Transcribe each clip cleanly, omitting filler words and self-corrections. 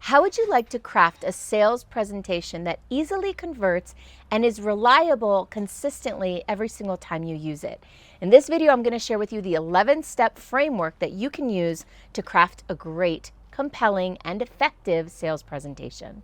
How would you like to craft a sales presentation that easily converts and is reliable consistently every single time you use it? In this video, I'm going to share with you the 11-step framework that you can use to craft a great, compelling, and effective sales presentation.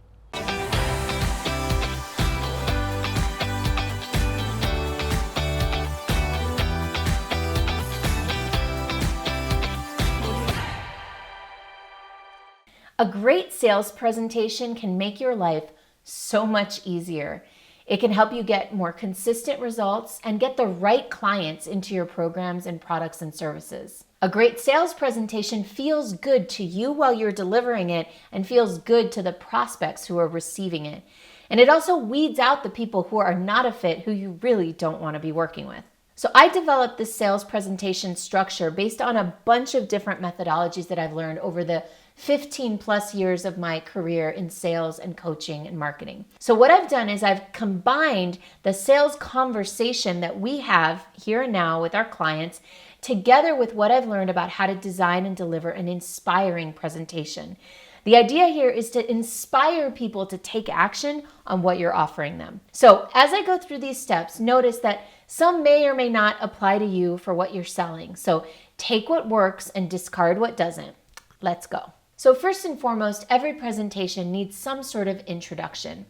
A great sales presentation can make your life so much easier. It can help you get more consistent results and get the right clients into your programs and products and services. A great sales presentation feels good to you while you're delivering it and feels good to the prospects who are receiving it. And it also weeds out the people who are not a fit, who you really don't want to be working with. So I developed this sales presentation structure based on a bunch of different methodologies that I've learned over the 15 plus years of my career in sales and coaching and marketing. So what I've done is I've combined the sales conversation that we have here and now with our clients together with what I've learned about how to design and deliver an inspiring presentation. The idea here is to inspire people to take action on what you're offering them. So as I go through these steps, notice that some may or may not apply to you for what you're selling. So take what works and discard what doesn't. Let's go. So first and foremost, every presentation needs some sort of introduction.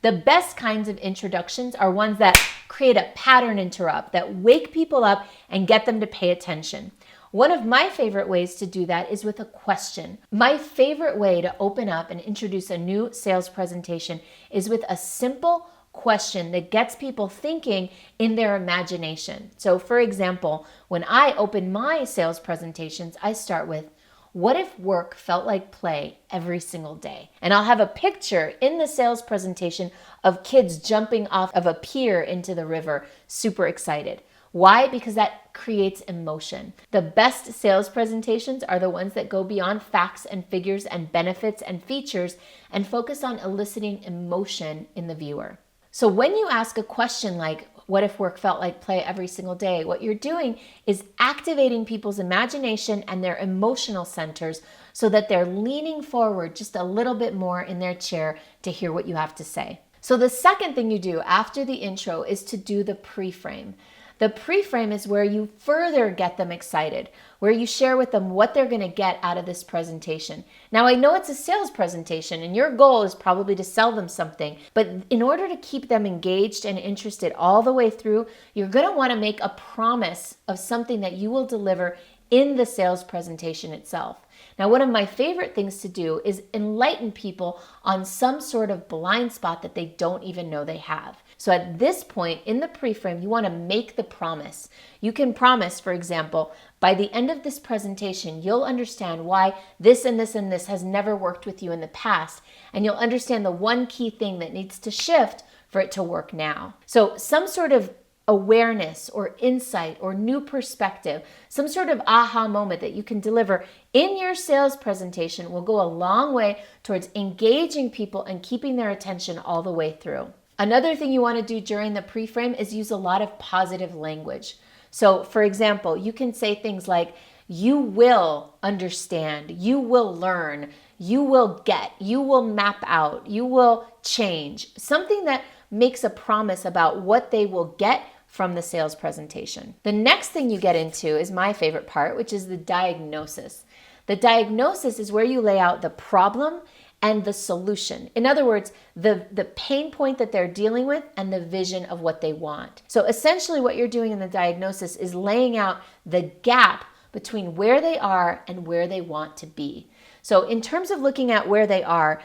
The best kinds of introductions are ones that create a pattern interrupt, that wake people up and get them to pay attention. One of my favorite ways to do that is with a question. My favorite way to open up and introduce a new sales presentation is with a simple question that gets people thinking in their imagination. So for example, when I open my sales presentations, I start with, what if work felt like play every single day? And I'll have a picture in the sales presentation of kids jumping off of a pier into the river, super excited. Why? Because that creates emotion. The best sales presentations are the ones that go beyond facts and figures and benefits and features and focus on eliciting emotion in the viewer. So when you ask a question like, what if work felt like play every single day? What you're doing is activating people's imagination and their emotional centers so that they're leaning forward just a little bit more in their chair to hear what you have to say. So the second thing you do after the intro is to do the pre-frame. The pre-frame is where you further get them excited, where you share with them what they're going to get out of this presentation. Now, I know it's a sales presentation and your goal is probably to sell them something, but in order to keep them engaged and interested all the way through, you're going to want to make a promise of something that you will deliver in the sales presentation itself. Now, one of my favorite things to do is enlighten people on some sort of blind spot that they don't even know they have. So at this point in the pre-frame, you want to make the promise. You can promise, for example, by the end of this presentation, you'll understand why this and this and this has never worked with you in the past, and you'll understand the one key thing that needs to shift for it to work now. So some sort of awareness or insight or new perspective, some sort of aha moment that you can deliver in your sales presentation will go a long way towards engaging people and keeping their attention all the way through. Another thing you want to do during the pre-frame is use a lot of positive language. So for example, you can say things like, you will understand, you will learn, you will get, you will map out, you will change. Something that makes a promise about what they will get from the sales presentation. The next thing you get into is my favorite part, which is the diagnosis. The diagnosis is where you lay out the problem and the solution. In other words, the pain point that they're dealing with and the vision of what they want. So essentially what you're doing in the diagnosis is laying out the gap between where they are and where they want to be. So in terms of looking at where they are,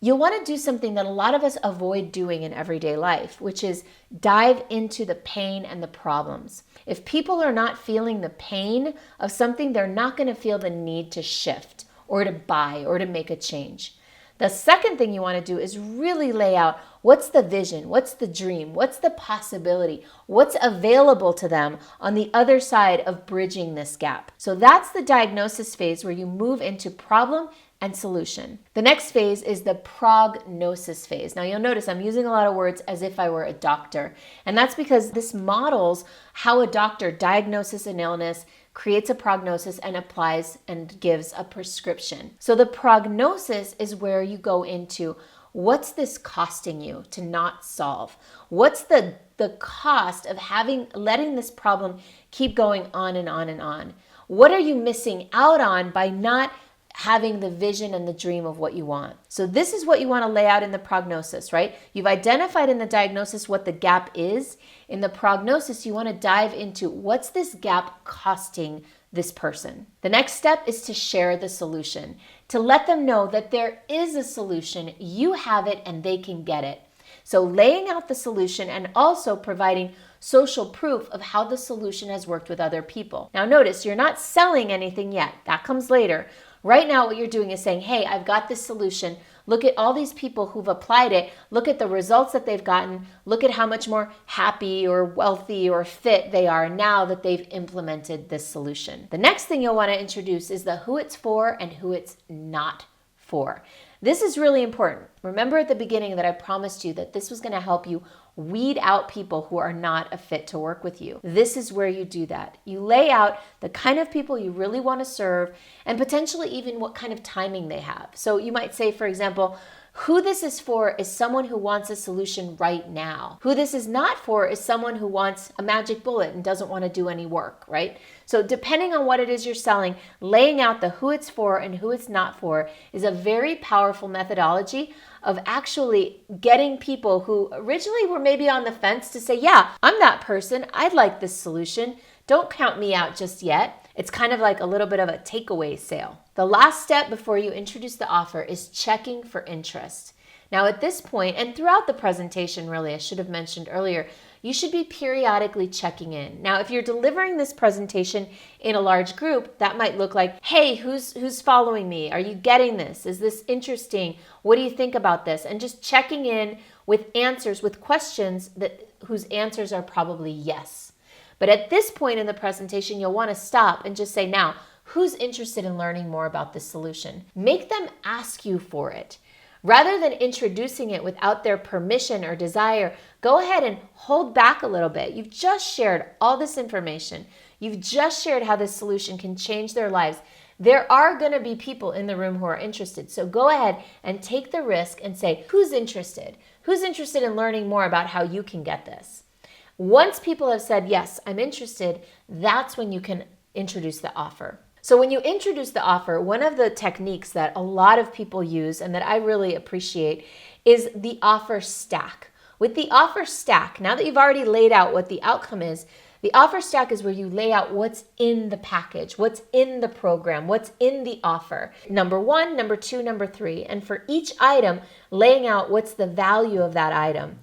you'll want to do something that a lot of us avoid doing in everyday life, which is dive into the pain and the problems. If people are not feeling the pain of something, they're not going to feel the need to shift or to buy or to make a change. The second thing you want to do is really lay out what's the vision, what's the dream, what's the possibility, what's available to them on the other side of bridging this gap. So that's the diagnosis phase where you move into problem and solution. The next phase is the prognosis phase. Now you'll notice I'm using a lot of words as if I were a doctor, and that's because this models how a doctor diagnoses an illness, creates a prognosis, and applies and gives a prescription. So the prognosis is where you go into what's this costing you to not solve? What's the cost of letting this problem keep going on and on and on? What are you missing out on by not having the vision and the dream of what you want? So this is what you want to lay out in the prognosis, right? You've identified in the diagnosis what the gap is. In the prognosis, you want to dive into what's this gap costing this person. The next step is to share the solution, to let them know that there is a solution, you have it, and they can get it. So laying out the solution and also providing social proof of how the solution has worked with other people. Now notice, you're not selling anything yet. That comes later. Right now, what you're doing is saying, hey, I've got this solution. Look at all these people who've applied it. Look at the results that they've gotten. Look at how much more happy or wealthy or fit they are now that they've implemented this solution. The next thing you'll want to introduce is the who it's for and who it's not for. This is really important. Remember at the beginning that I promised you that this was going to help you weed out people who are not a fit to work with you. This is where you do that. You lay out the kind of people you really want to serve and potentially even what kind of timing they have. So you might say, for example, who this is for is someone who wants a solution right now. Who this is not for is someone who wants a magic bullet and doesn't want to do any work, right? So depending on what it is you're selling, laying out the who it's for and who it's not for is a very powerful methodology of actually getting people who originally were maybe on the fence to say, yeah, I'm that person. I'd like this solution. Don't count me out just yet. It's kind of like a little bit of a takeaway sale. The last step before you introduce the offer is checking for interest. Now at this point, and throughout the presentation really, I should have mentioned earlier, you should be periodically checking in. Now, if you're delivering this presentation in a large group, that might look like, hey, who's following me? Are you getting this? Is this interesting? What do you think about this? And just checking in with answers, with questions whose answers are probably yes. But at this point in the presentation, you'll want to stop and just say, now, who's interested in learning more about this solution? Make them ask you for it. Rather than introducing it without their permission or desire, go ahead and hold back a little bit. You've just shared all this information. You've just shared how this solution can change their lives. There are going to be people in the room who are interested. So go ahead and take the risk and say, who's interested? Who's interested in learning more about how you can get this? Once people have said, yes, I'm interested, that's when you can introduce the offer. So when you introduce the offer, one of the techniques that a lot of people use and that I really appreciate is the offer stack. With the offer stack, now that you've already laid out what the outcome is, the offer stack is where you lay out what's in the package, what's in the program, what's in the offer. Number 1, number 2, number 3. And for each item, laying out what's the value of that item.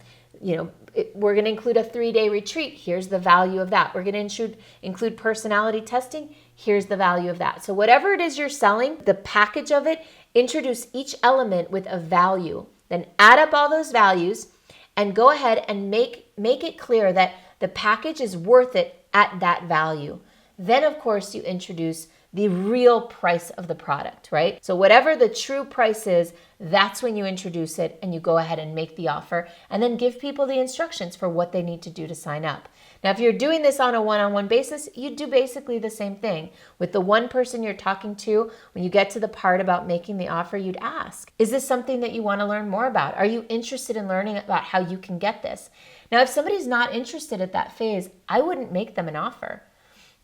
We're going to include a 3-day retreat. Here's the value of that. We're going to include personality testing. Here's the value of that. So whatever it is you're selling, the package of it, introduce each element with a value. Then add up all those values and go ahead and make it clear that the package is worth it at that value. Then, of course, you introduce the real price of the product, right? So whatever the true price is, that's when you introduce it and you go ahead and make the offer and then give people the instructions for what they need to do to sign up. Now, if you're doing this on a one-on-one basis, you do basically the same thing. With the one person you're talking to, when you get to the part about making the offer, you'd ask, is this something that you want to learn more about? Are you interested in learning about how you can get this? Now, if somebody's not interested at that phase, I wouldn't make them an offer.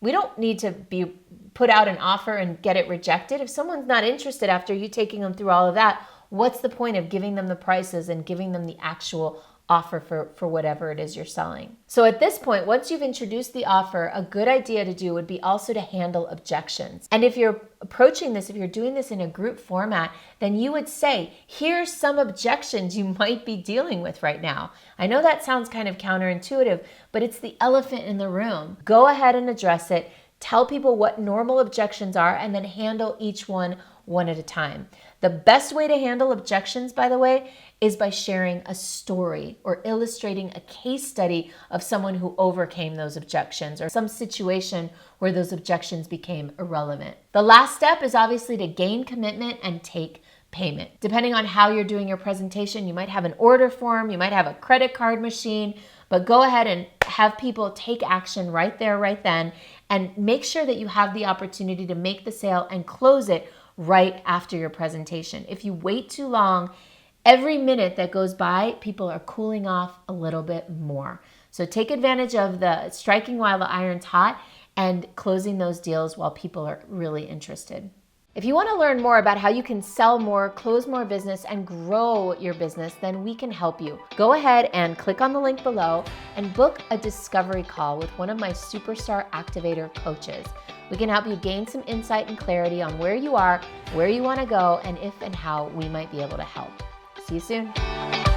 We don't need to be put out an offer and get it rejected. If someone's not interested after you taking them through all of that, what's the point of giving them the prices and giving them the actual offer for whatever it is you're selling? So at this point, once you've introduced the offer, a good idea to do would be also to handle objections. And if you're approaching this, if you're doing this in a group format, then you would say, here's some objections you might be dealing with right now. I know that sounds kind of counterintuitive, but it's the elephant in the room. Go ahead and address it. Tell people what normal objections are and then handle each one at a time. The best way to handle objections, by the way, is by sharing a story or illustrating a case study of someone who overcame those objections or some situation where those objections became irrelevant. The last step is obviously to gain commitment and take payment. Depending on how you're doing your presentation, you might have an order form, you might have a credit card machine, but go ahead and have people take action right there, right then, and make sure that you have the opportunity to make the sale and close it right after your presentation. If you wait too long, every minute that goes by, people are cooling off a little bit more. So take advantage of the striking while the iron's hot and closing those deals while people are really interested. If you want to learn more about how you can sell more, close more business, and grow your business, then we can help you. Go ahead and click on the link below and book a discovery call with one of my Superstar Activator coaches. We can help you gain some insight and clarity on where you are, where you want to go, and if and how we might be able to help. See you soon.